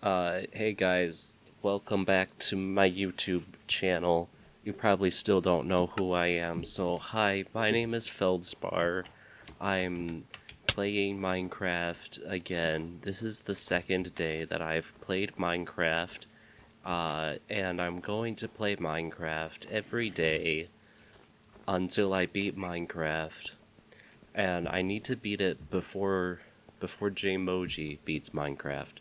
Hey guys, welcome back to my YouTube channel. You probably still don't know who I am, so hi, my name is Feldspar. I'm playing Minecraft again. This is the second day that I've played Minecraft, and I'm going to play Minecraft every day until I beat Minecraft. And I need to beat it before JayMoji beats Minecraft.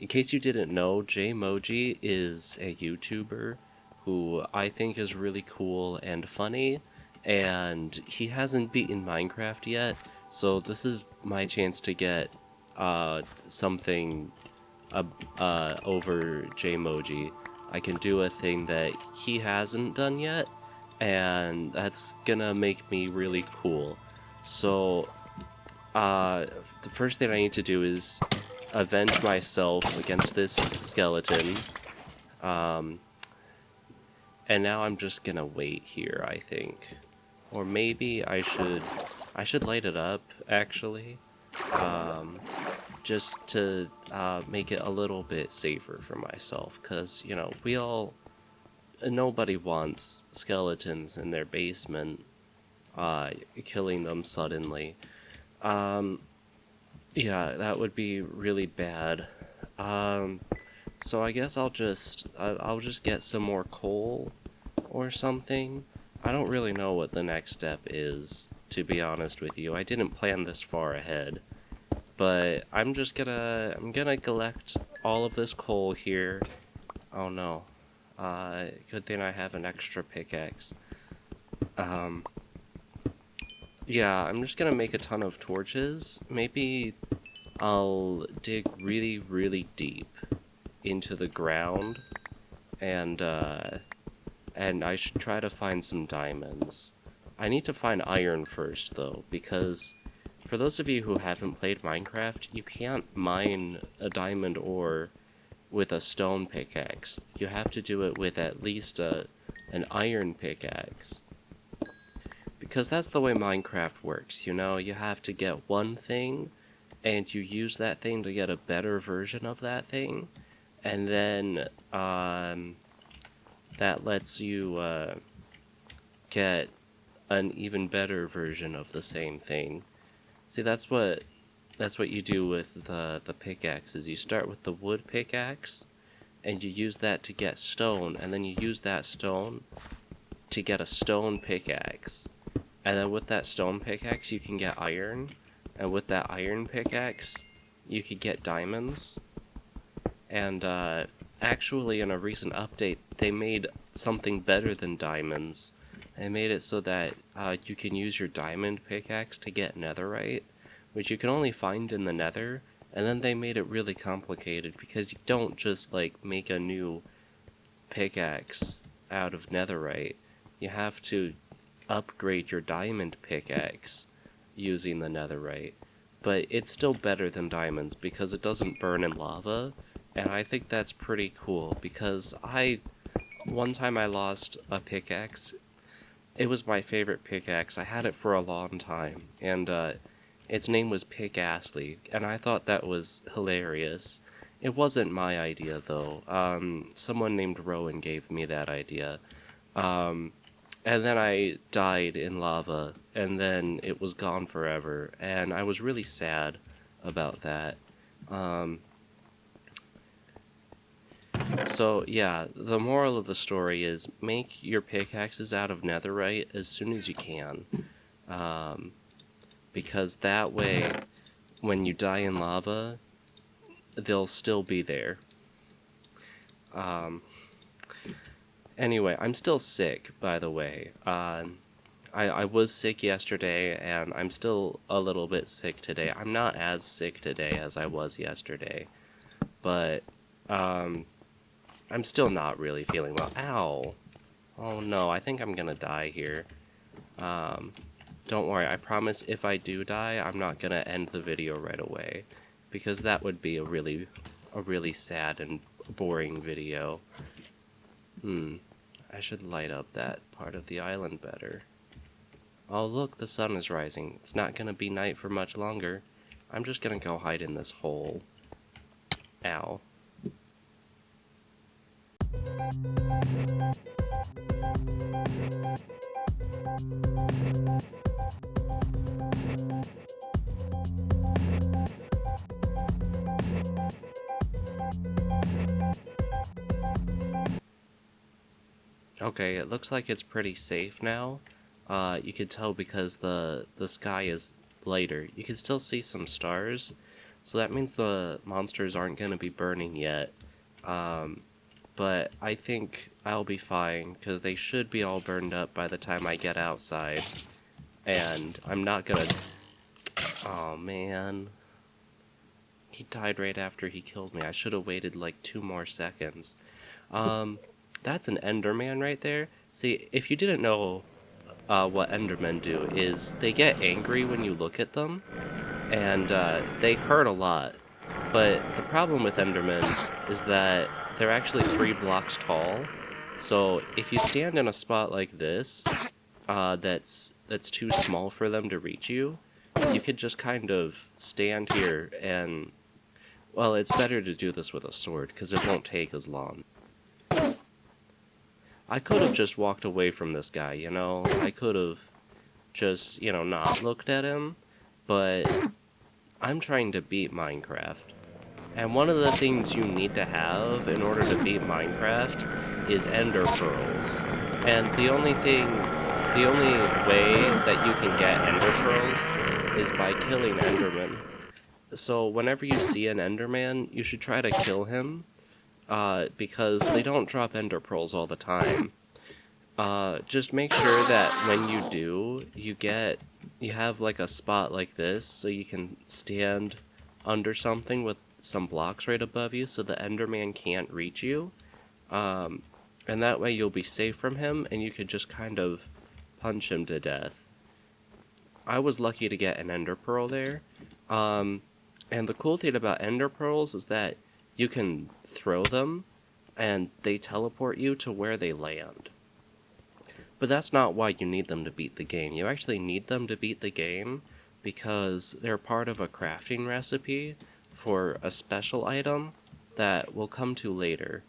In case you didn't know, JayMoji is a YouTuber who I think is really cool and funny, and he hasn't beaten Minecraft yet, so this is my chance to get something over JayMoji. I can do a thing that he hasn't done yet, and that's gonna make me really cool. So, the first thing I need to do is avenge myself against this skeleton. And now I'm just gonna wait here, I think. Or maybe I should light it up, actually. Just to make it a little bit safer for myself, because, you know, nobody wants skeletons in their basement, killing them suddenly. Yeah, that would be really bad. So I guess I'll just get some more coal or something. I don't really know what the next step is, to be honest with you. I didn't plan this far ahead. But I'm gonna collect all of this coal here. Oh no. Good thing I have an extra pickaxe. Yeah, I'm just gonna make a ton of torches. Maybe I'll dig really, really deep into the ground, and I should try to find some diamonds. I need to find iron first, though, because for those of you who haven't played Minecraft, you can't mine a diamond ore with a stone pickaxe. You have to do it with at least an iron pickaxe. Because that's the way Minecraft works, you know? You have to get one thing, and you use that thing to get a better version of that thing, and then that lets you get an even better version of the same thing. See, that's what you do with the pickaxes. You start with the wood pickaxe, and you use that to get stone, and then you use that stone to get a stone pickaxe. And then with that stone pickaxe, you can get iron, and with that iron pickaxe, you could get diamonds. And actually, in a recent update, they made something better than diamonds. They made it so that you can use your diamond pickaxe to get netherite, which you can only find in the nether, and then they made it really complicated because you don't just, like, make a new pickaxe out of netherite. You have to upgrade your diamond pickaxe using the netherite. But it's still better than diamonds because it doesn't burn in lava, and I think that's pretty cool because one time I lost a pickaxe. It was my favorite pickaxe. I had it for a long time, and its name was Pickassely, and I thought that was hilarious. It wasn't my idea, though. Someone named Rowan gave me that idea. And then I died in lava, and then it was gone forever, and I was really sad about that. So, yeah, the moral of the story is make your pickaxes out of netherite as soon as you can. Because that way, when you die in lava, they'll still be there. Anyway, I'm still sick, by the way. I was sick yesterday, and I'm still a little bit sick today. I'm not as sick today as I was yesterday, but I'm still not really feeling well. Ow! Oh no, I think I'm gonna die here. Don't worry, I promise if I do die, I'm not gonna end the video right away, because that would be a really sad and boring video. I should light up that part of the island better. Oh look, the sun is rising. It's not gonna be night for much longer. I'm just gonna go hide in this hole. Ow. Okay, it looks like it's pretty safe now. You can tell because the sky is lighter. You can still see some stars, so that means the monsters aren't going to be burning yet. But I think I'll be fine, because they should be all burned up by the time I get outside. And I'm not gonna... Oh, man. He died right after he killed me. I should have waited like 2 more seconds. That's an Enderman right there. See, if you didn't know what Endermen do, is they get angry when you look at them, and they hurt a lot. But the problem with Endermen is that they're actually 3 blocks tall. So if you stand in a spot like this, that's too small for them to reach you, you could just kind of stand here and... Well, it's better to do this with a sword, because it won't take as long. I could have just walked away from this guy, you know? I could have just, you know, not looked at him, but I'm trying to beat Minecraft. And one of the things you need to have in order to beat Minecraft is ender pearls. And the only way that you can get ender pearls is by killing endermen. So whenever you see an enderman, you should try to kill him, because they don't drop ender pearls all the time. Just make sure that when you do, you have like a spot like this, so you can stand under something with some blocks right above you, so the enderman can't reach you. And that way you'll be safe from him, and you could just kind of punch him to death. I was lucky to get an ender pearl there. And the cool thing about ender pearls is that you can throw them, and they teleport you to where they land. But that's not why you need them to beat the game. You actually need them to beat the game because they're part of a crafting recipe for a special item that we'll come to later.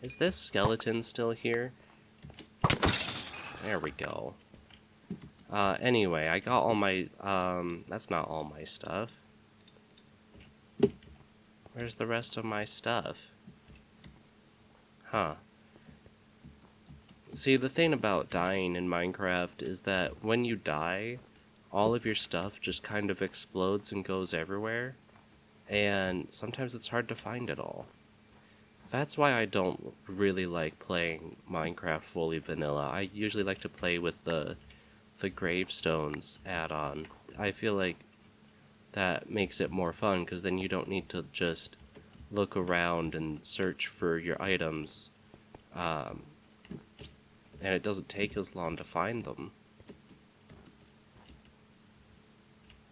Is this skeleton still here? There we go. Anyway, I got all my... that's not all my stuff. Where's the rest of my stuff? Huh. See, the thing about dying in Minecraft is that when you die, all of your stuff just kind of explodes and goes everywhere, and sometimes it's hard to find it all. That's why I don't really like playing Minecraft fully vanilla. I usually like to play with the gravestones add-on. I feel like that makes it more fun, because then you don't need to just look around and search for your items, and it doesn't take as long to find them.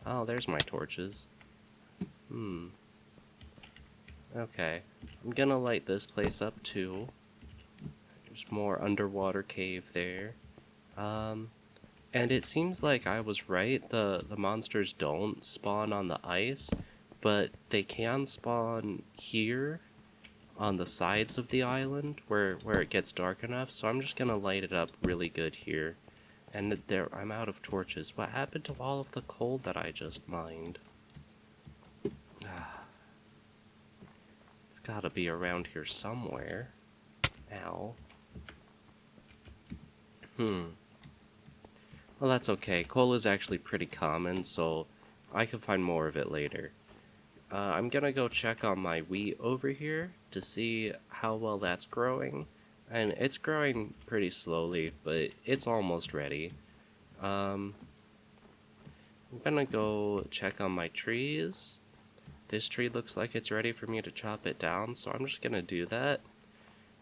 Oh, there's my torches. Okay, I'm gonna light this place up too. There's more underwater cave there. And it seems like I was right, the monsters don't spawn on the ice, but they can spawn here on the sides of the island where it gets dark enough, so I'm just gonna light it up really good here. And there, I'm out of torches. What happened to all of the coal that I just mined? It's gotta be around here somewhere. Ow. Well, that's okay. Coal is actually pretty common, so I can find more of it later. I'm gonna go check on my wheat over here to see how well that's growing. And it's growing pretty slowly, but it's almost ready. I'm gonna go check on my trees. This tree looks like it's ready for me to chop it down, so I'm just gonna do that.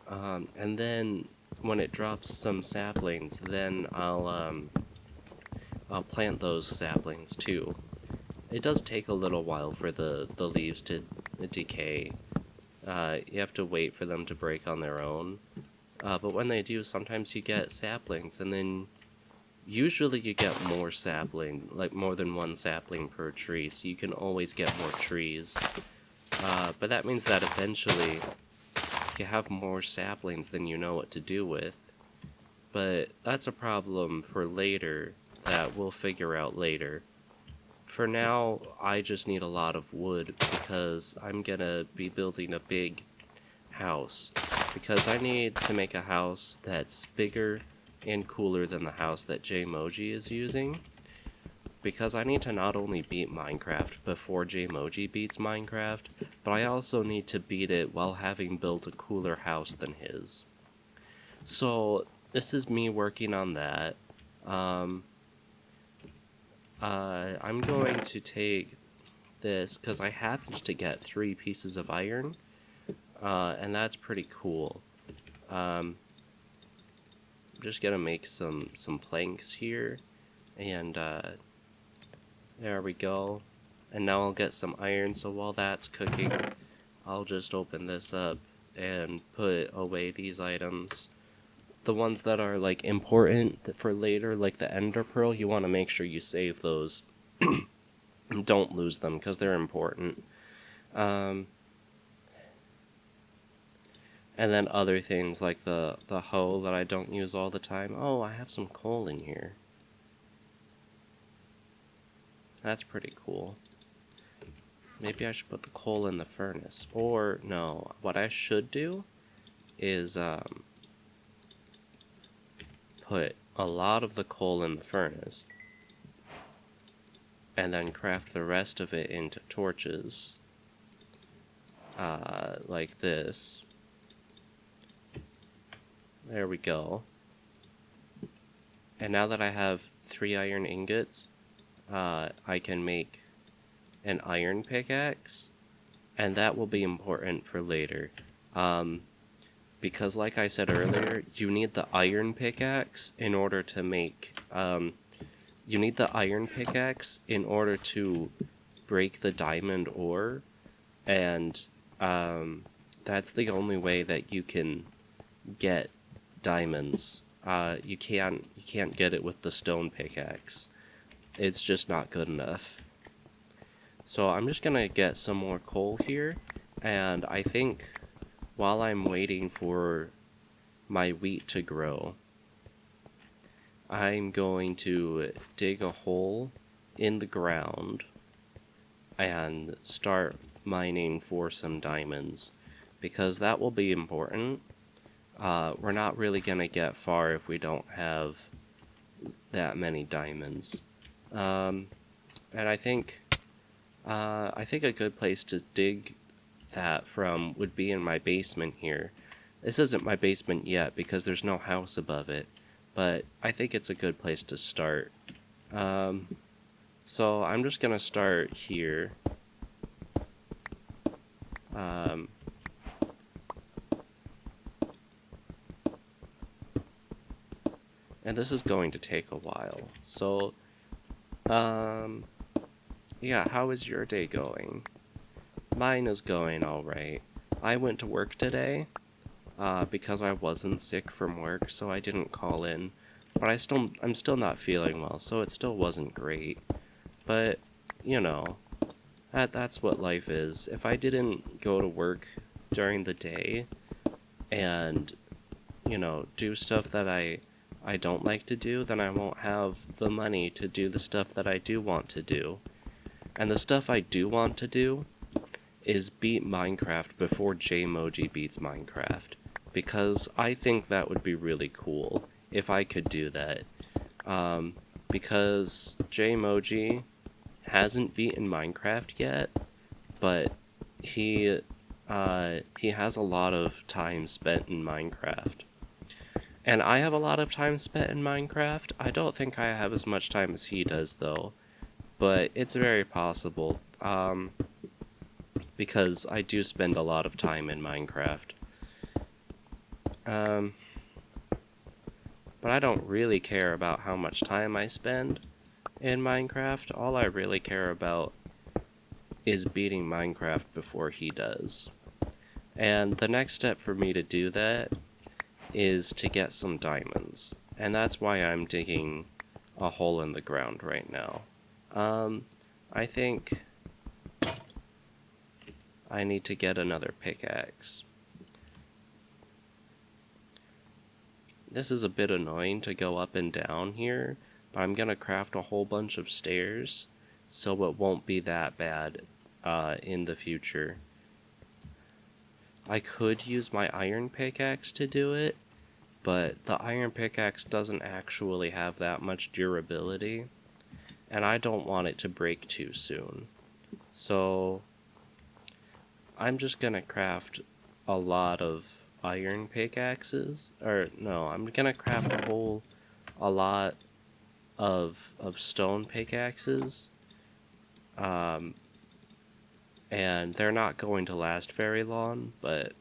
And then when it drops some saplings, then I'll plant those saplings too. It does take a little while for the leaves to decay. You have to wait for them to break on their own. But when they do, sometimes you get saplings, and then usually you get more sapling, like more than one sapling per tree, so you can always get more trees. But that means that eventually you have more saplings than you know what to do with. But that's a problem for later that we'll figure out later. For now, I just need a lot of wood because I'm gonna be building a big house. Because I need to make a house that's bigger and cooler than the house that JayMoji is using. Because I need to not only beat Minecraft before JayMoji beats Minecraft, but I also need to beat it while having built a cooler house than his. So, this is me working on that. I'm going to take this, because I happened to get 3 pieces of iron, and that's pretty cool. I'm just gonna make some planks here, and there we go. And now I'll get some iron, so while that's cooking, I'll just open this up and put away these items. The ones that are like important for later, like the ender pearl, you want to make sure you save those. Don't lose them because they're important. And then other things like the hoe that I don't use all the time. Oh, I have some coal in here. That's pretty cool. Maybe I should put the coal in the furnace. Or, no, what I should do is put a lot of the coal in the furnace and then craft the rest of it into torches. Like this. There we go. And now that I have 3 iron ingots, I can make an iron pickaxe, and that will be important for later. Because like I said earlier, you need the iron pickaxe in order to make, you need the iron pickaxe in order to break the diamond ore, and that's the only way that you can get diamonds. You can't get it with the stone pickaxe. It's just not good enough. So I'm just gonna get some more coal here, and I think while I'm waiting for my wheat to grow, I'm going to dig a hole in the ground and start mining for some diamonds, because that will be important. We're not really gonna get far if we don't have that many diamonds. And I think a good place to dig that from would be in my basement here. This isn't my basement yet because there's no house above it, but I think it's a good place to start. So I'm just gonna start here. And this is going to take a while. So, yeah, how is your day going? Mine is going alright. I went to work today, because I wasn't sick from work, so I didn't call in. But I'm still not feeling well, so it still wasn't great. But, you know, that's what life is. If I didn't go to work during the day and, you know, do stuff that I don't like to do, then I won't have the money to do the stuff that I do want to do. And the stuff I do want to do is beat Minecraft before JayMoji beats Minecraft, because I think that would be really cool if I could do that. Because JayMoji hasn't beaten Minecraft yet, but he has a lot of time spent in Minecraft. And I have a lot of time spent in Minecraft. I don't think I have as much time as he does, though. But it's very possible, because I do spend a lot of time in Minecraft. But I don't really care about how much time I spend in Minecraft. All I really care about is beating Minecraft before he does. And the next step for me to do that is to get some diamonds. And that's why I'm digging a hole in the ground right now. I think I need to get another pickaxe. this is a bit annoying to go up and down here, but I'm gonna craft a whole bunch of stairs so it won't be that bad in the future. I could use my iron pickaxe to do it, but the iron pickaxe doesn't actually have that much durability, and I don't want it to break too soon. So I'm just gonna craft a lot of iron pickaxes, or no, I'm gonna craft a lot of stone pickaxes, and they're not going to last very long, but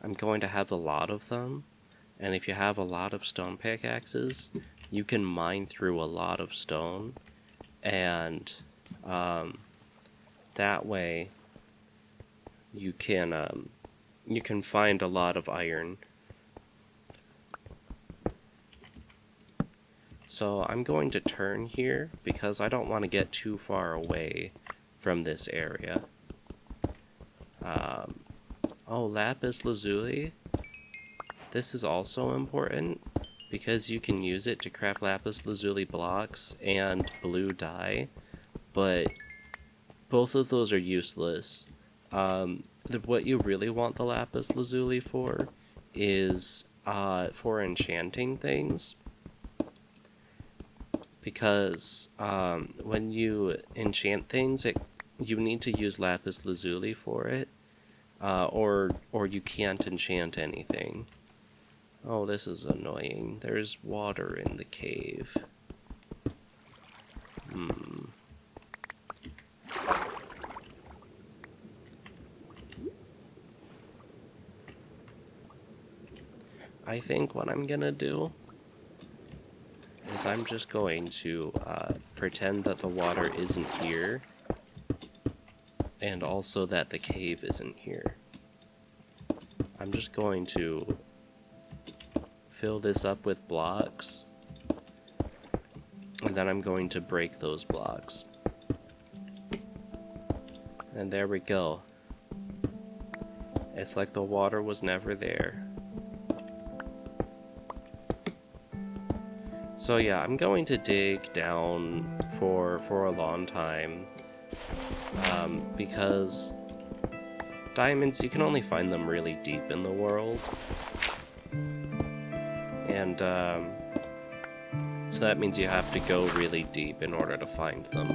I'm going to have a lot of them, and if you have a lot of stone pickaxes, you can mine through a lot of stone, and that way you can find a lot of iron. So I'm going to turn here because I don't want to get too far away from this area. Oh, lapis lazuli. This is also important because you can use it to craft lapis lazuli blocks and blue dye, but both of those are useless. What you really want the lapis lazuli for is for enchanting things, because when you enchant things, you need to use lapis lazuli for it, or you can't enchant anything. Oh, this is annoying. There's water in the cave. I think what I'm gonna do is I'm just going to pretend that the water isn't here, and also that the cave isn't here. I'm just going to fill this up with blocks, and then I'm going to break those blocks. And there we go. It's like the water was never there. So yeah, I'm going to dig down for a long time, because diamonds, you can only find them really deep in the world, and so that means you have to go really deep in order to find them.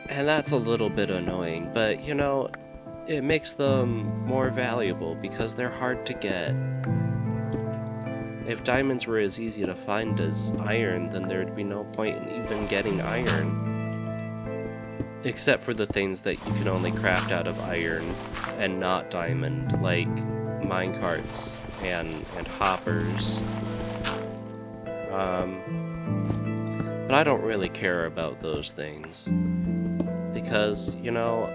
And that's a little bit annoying, but you know, it makes them more valuable because they're hard to get. If diamonds were as easy to find as iron, then there'd be no point in even getting iron. Except for the things that you can only craft out of iron and not diamond, like minecarts and hoppers. But I don't really care about those things, because, you know,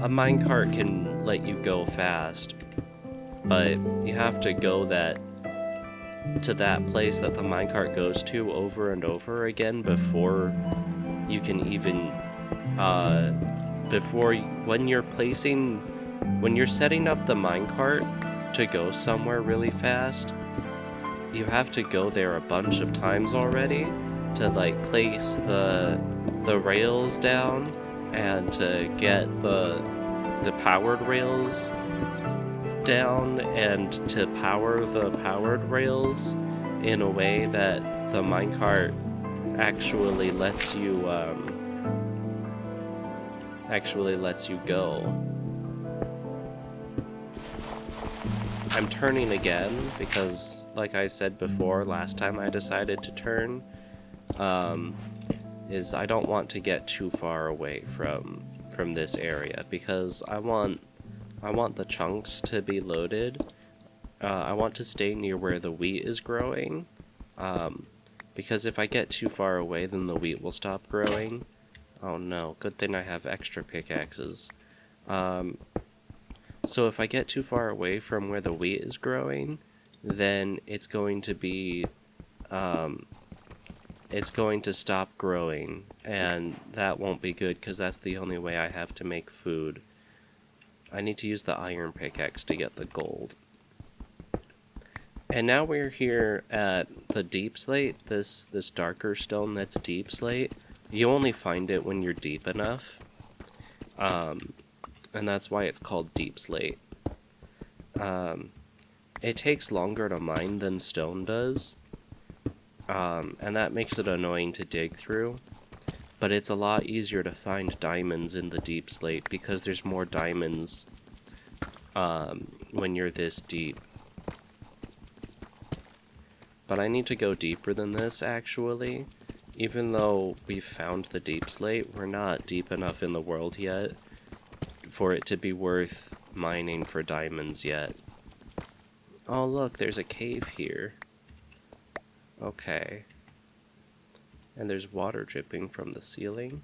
a minecart can let you go fast, but you have to go to that place that the minecart goes to over and over again before you can even when you're setting up the minecart to go somewhere really fast, you have to go there a bunch of times already to like place the rails down and to get the powered rails down and to power the powered rails in a way that the minecart actually lets you go. I'm turning again because, like I said before, last time I decided to turn, is I don't want to get too far away from this area, because I want the chunks to be loaded. I want to stay near where the wheat is growing, because if I get too far away, then the wheat will stop growing. Oh no, good thing I have extra pickaxes. So if I get too far away from where the wheat is growing, then it's going to be, it's going to stop growing, and that won't be good, because that's the only way I have to make food. I need to use the iron pickaxe to get the gold. And now we're here at the deep slate, this darker stone that's deep slate. You only find it when you're deep enough. And that's why it's called deep slate. It takes longer to mine than stone does. And that makes it annoying to dig through. But it's a lot easier to find diamonds in the deep slate because there's more diamonds when you're this deep. But I need to go deeper than this, actually. Even though we've found the deep slate, we're not deep enough in the world yet for it to be worth mining for diamonds yet. Oh look, there's a cave here. Okay. And there's water dripping from the ceiling.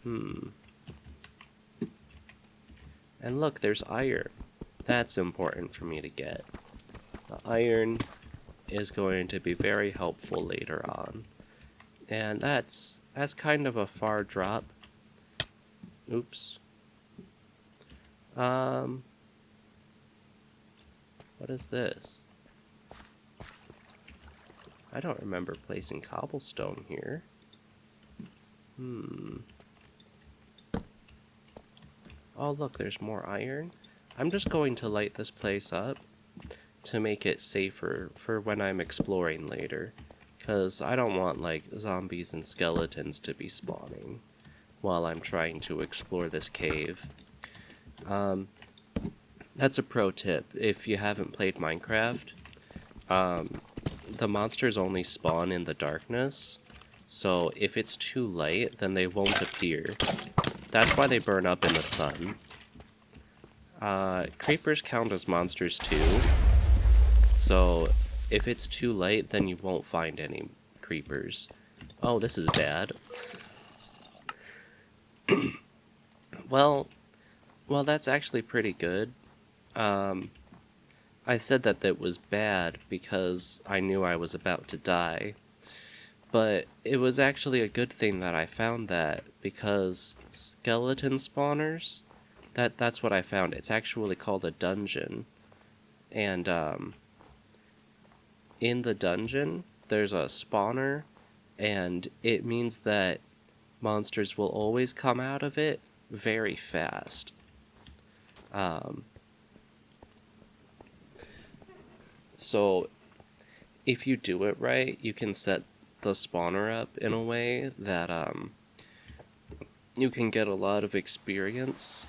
And look, there's iron. That's important for me to get. The iron is going to be very helpful later on. And that's kind of a far drop. Oops. What is this? I don't remember placing cobblestone here. Oh look, there's more iron. I'm just going to light this place up to make it safer for when I'm exploring later. Because I don't want, like, zombies and skeletons to be spawning while I'm trying to explore this cave. That's a pro tip. If you haven't played Minecraft, the monsters only spawn in the darkness. So if it's too light, then they won't appear. That's why they burn up in the sun. Creepers count as monsters too. So if it's too late, then you won't find any creepers. Oh, this is bad. Well, that's actually pretty good. I said that was bad because I knew I was about to die. But it was actually a good thing that I found that, because skeleton spawners, that's what I found. It's actually called a dungeon. And, in the dungeon, there's a spawner, and it means that monsters will always come out of it very fast. So, if you do it right, you can set the spawner up in a way that, you can get a lot of experience.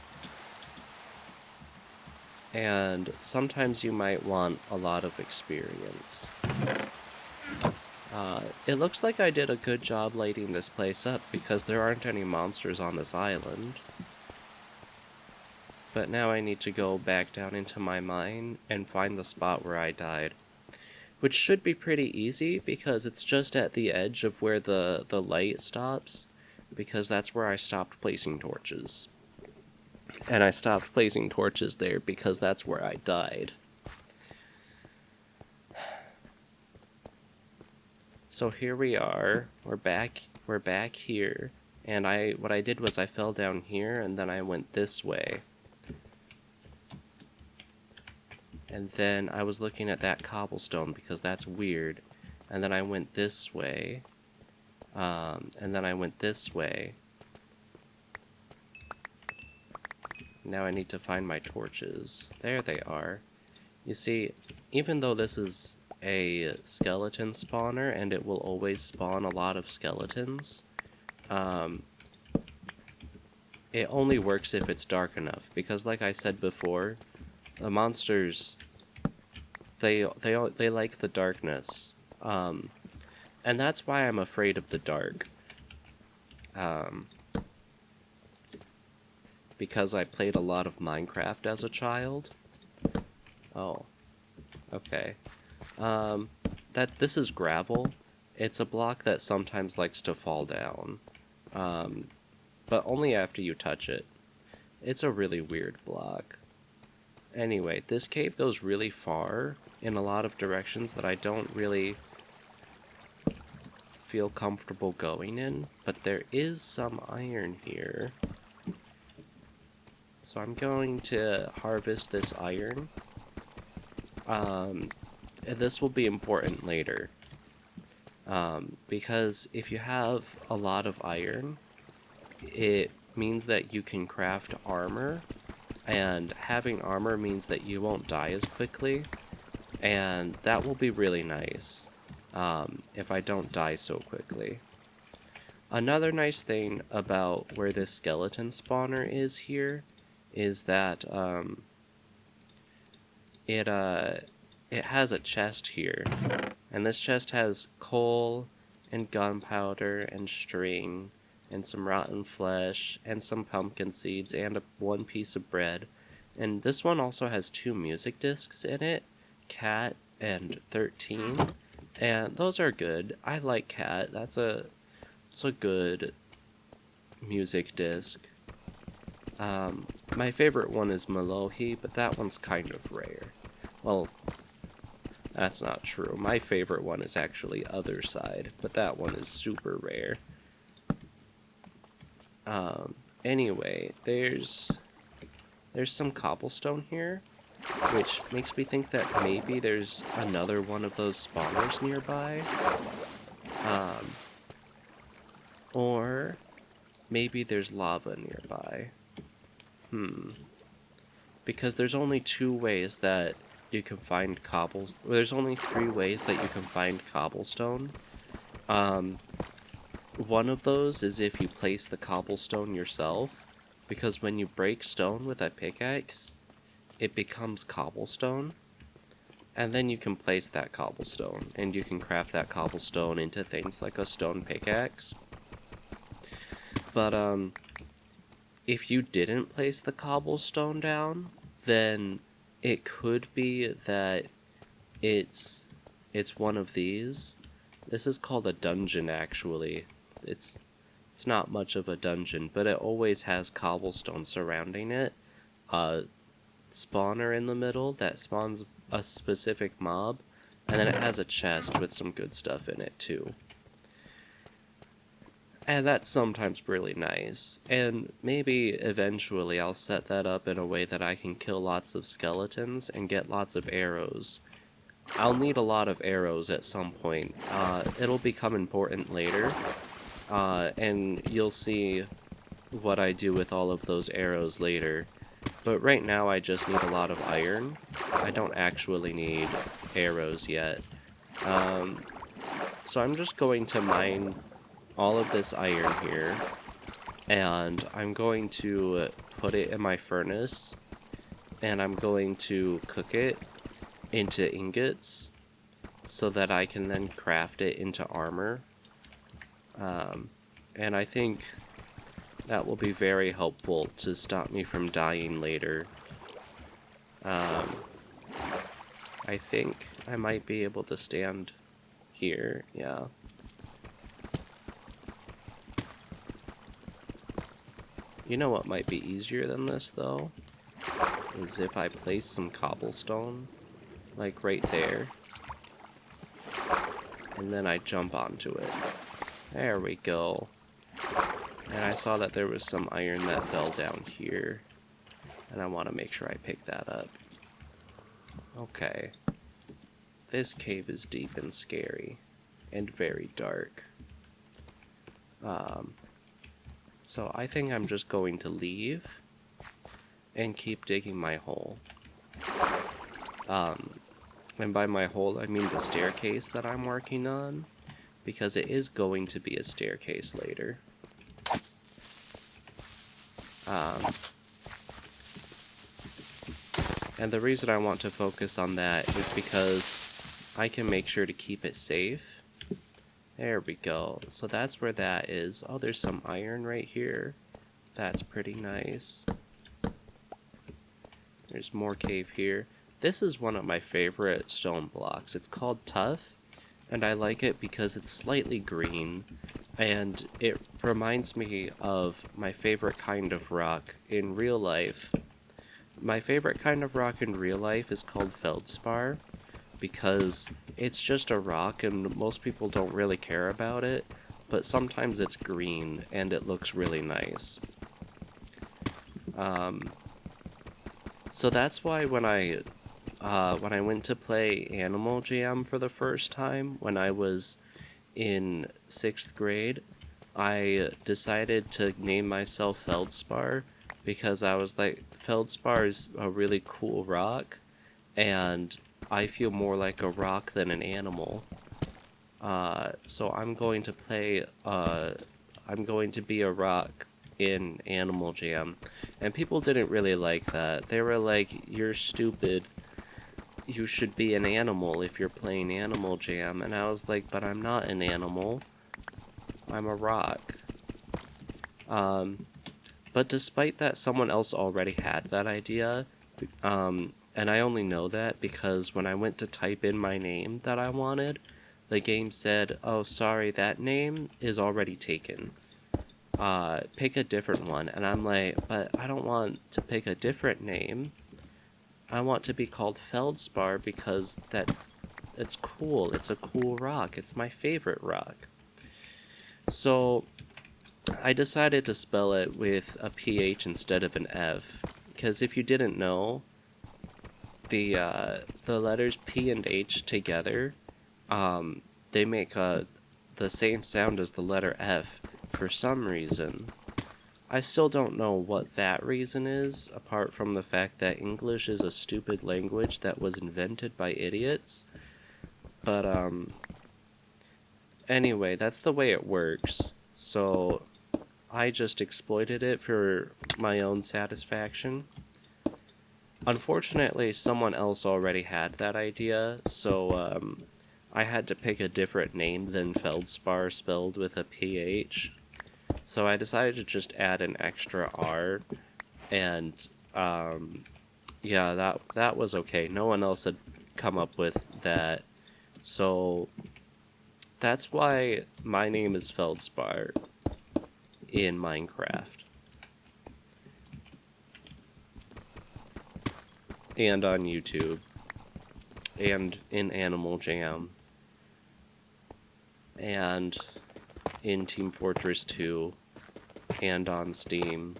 And sometimes you might want a lot of experience. It looks like I did a good job lighting this place up because there aren't any monsters on this island. But now I need to go back down into my mine and find the spot where I died. Which should be pretty easy because it's just at the edge of where the light stops. Because that's where I stopped placing torches. And I stopped placing torches there because that's where I died. So here we are. We're back here. And what I did was I fell down here and then I went this way. And then I was looking at that cobblestone because that's weird. And then I went this way. And then I went this way. Now I need to find my torches. There they are. You see, even though this is a skeleton spawner and it will always spawn a lot of skeletons, it only works if it's dark enough. Because like I said before, the monsters, they like the darkness. And that's why I'm afraid of the dark. Because I played a lot of Minecraft as a child. Oh, okay. This is gravel. It's a block that sometimes likes to fall down. But only after you touch it. It's a really weird block. Anyway, this cave goes really far in a lot of directions that I don't really feel comfortable going in, but there is some iron here. So I'm going to harvest this iron. this will be important later. Because if you have a lot of iron, it means that you can craft armor, and having armor means that you won't die as quickly, and that will be really nice if I don't die so quickly. Another nice thing about where this skeleton spawner is here is that it has a chest here, and this chest has coal and gunpowder and string and some rotten flesh and some pumpkin seeds and one piece of bread. And this one also has 2 music discs in it, Cat and 13, and those are good. I like Cat. It's a good music disc. My favorite one is Malohi, but that one's kind of rare. Well, that's not true. My favorite one is actually Other Side, but that one is super rare. Anyway, there's some cobblestone here, which makes me think that maybe there's another one of those spawners nearby. Or maybe there's lava nearby. Because there's only 2 ways that you can find there's only 3 ways that you can find cobblestone. One of those is if you place the cobblestone yourself, because when you break stone with a pickaxe, it becomes cobblestone, and then you can place that cobblestone, and you can craft that cobblestone into things like a stone pickaxe. But if you didn't place the cobblestone down, then it could be that it's one of these. This is called a dungeon, actually. It's not much of a dungeon, but it always has cobblestone surrounding it. A spawner in the middle that spawns a specific mob, and then it has a chest with some good stuff in it too. And that's sometimes really nice. And maybe eventually I'll set that up in a way that I can kill lots of skeletons and get lots of arrows. I'll need a lot of arrows at some point. It'll become important later. And you'll see what I do with all of those arrows later. But right now I just need a lot of iron. I don't actually need arrows yet. So I'm just going to mine all of this iron here, and I'm going to put it in my furnace, and I'm going to cook it into ingots so that I can then craft it into armor. And I think that will be very helpful to stop me from dying later. I think I might be able to stand here, yeah. You know what might be easier than this, though? Is if I place some cobblestone, like right there, and then I jump onto it. There we go. And I saw that there was some iron that fell down here, and I want to make sure I pick that up. Okay. This cave is deep and scary, and very dark. So I think I'm just going to leave and keep digging my hole. And by my hole, I mean the staircase that I'm working on, because it is going to be a staircase later. And the reason I want to focus on that is because I can make sure to keep it safe. There we go. So that's where that is. Oh, there's some iron right here. That's pretty nice. There's more cave here. This is one of my favorite stone blocks. It's called Tough, and I like it because it's slightly green, and it reminds me of my favorite kind of rock in real life. My favorite kind of rock in real life is called feldspar, because it's just a rock and most people don't really care about it, but sometimes it's green and it looks really nice. So that's why when I when I went to play Animal Jam for the first time when I was in 6th grade, I decided to name myself Feldspar because I was like, Feldspar is a really cool rock, and I feel more like a rock than an animal. So I'm going to play, I'm going to be a rock in Animal Jam. And people didn't really like that. They were like, you're stupid. You should be an animal if you're playing Animal Jam. And I was like, but I'm not an animal. I'm a rock. But despite that, someone else already had that idea. And I only know that because when I went to type in my name that I wanted, the game said, oh, sorry, that name is already taken. Pick a different one. And I'm like, but I don't want to pick a different name. I want to be called Feldspar because it's cool. It's a cool rock. It's my favorite rock. So I decided to spell it with a PH instead of an F. Because if you didn't know, the letters P and H together, they make the same sound as the letter F for some reason. I still don't know what that reason is, apart from the fact that English is a stupid language that was invented by idiots. But, anyway, that's the way it works. So, I just exploited it for my own satisfaction. Unfortunately, someone else already had that idea, so, I had to pick a different name than Feldspar spelled with a PH. So I decided to just add an extra R, and yeah, that was okay. No one else had come up with that, so that's why my name is Feldspar in Minecraft and on YouTube and in Animal Jam and in Team Fortress 2, and on Steam,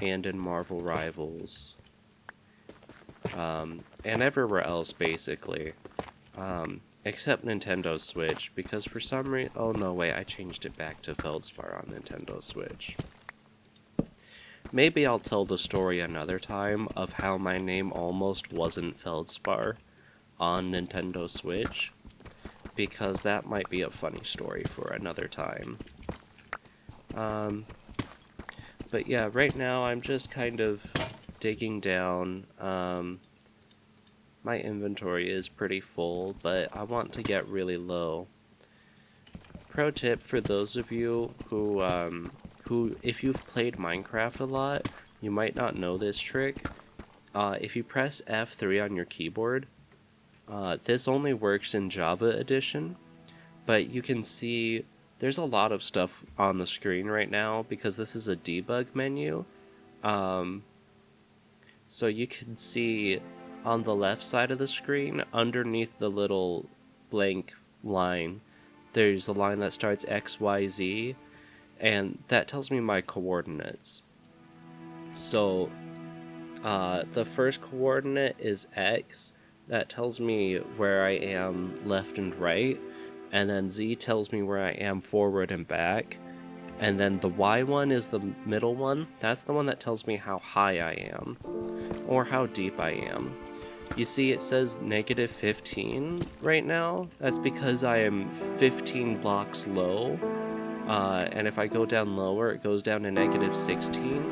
and in Marvel Rivals, and everywhere else, basically, except Nintendo Switch, because for some reason, oh no, wait, I changed it back to Feldspar on Nintendo Switch. Maybe I'll tell the story another time of how my name almost wasn't Feldspar on Nintendo Switch, because that might be a funny story for another time. But yeah, right now I'm just kind of digging down. My inventory is pretty full, but I want to get really low. Pro tip for those of you who, if you've played Minecraft a lot, you might not know this trick. If you press F3 on your keyboard, this only works in Java Edition, but you can see there's a lot of stuff on the screen right now because this is a debug menu. So you can see on the left side of the screen, underneath the little blank line, there's a line that starts XYZ, and that tells me my coordinates. So the first coordinate is X. That tells me where I am left and right, and then Z tells me where I am forward and back, and then the Y one is the middle one. That's the one that tells me how high I am, or how deep I am. You see it says -15 right now. That's because I am 15 blocks low, and if I go down lower, it goes down to -16.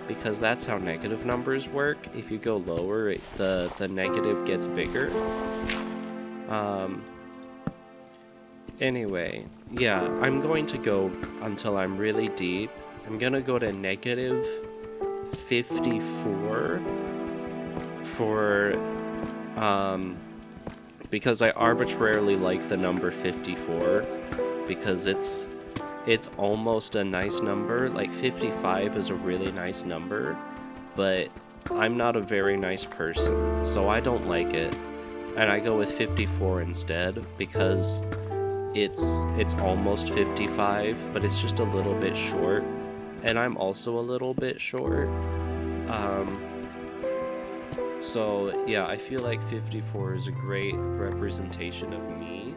Because that's how negative numbers work. If you go lower, the negative gets bigger. Anyway, yeah, I'm going to go until I'm really deep. I'm gonna go to -54 for, because I arbitrarily like the number 54, because it's almost a nice number. Like 55 is a really nice number, but I'm not a very nice person, so I don't like it. And I go with 54 instead because it's almost 55, but it's just a little bit short. And I'm also a little bit short. So, yeah, I feel like 54 is a great representation of me,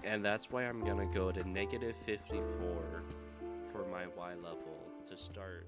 and that's why I'm gonna go to -54 for my Y level to start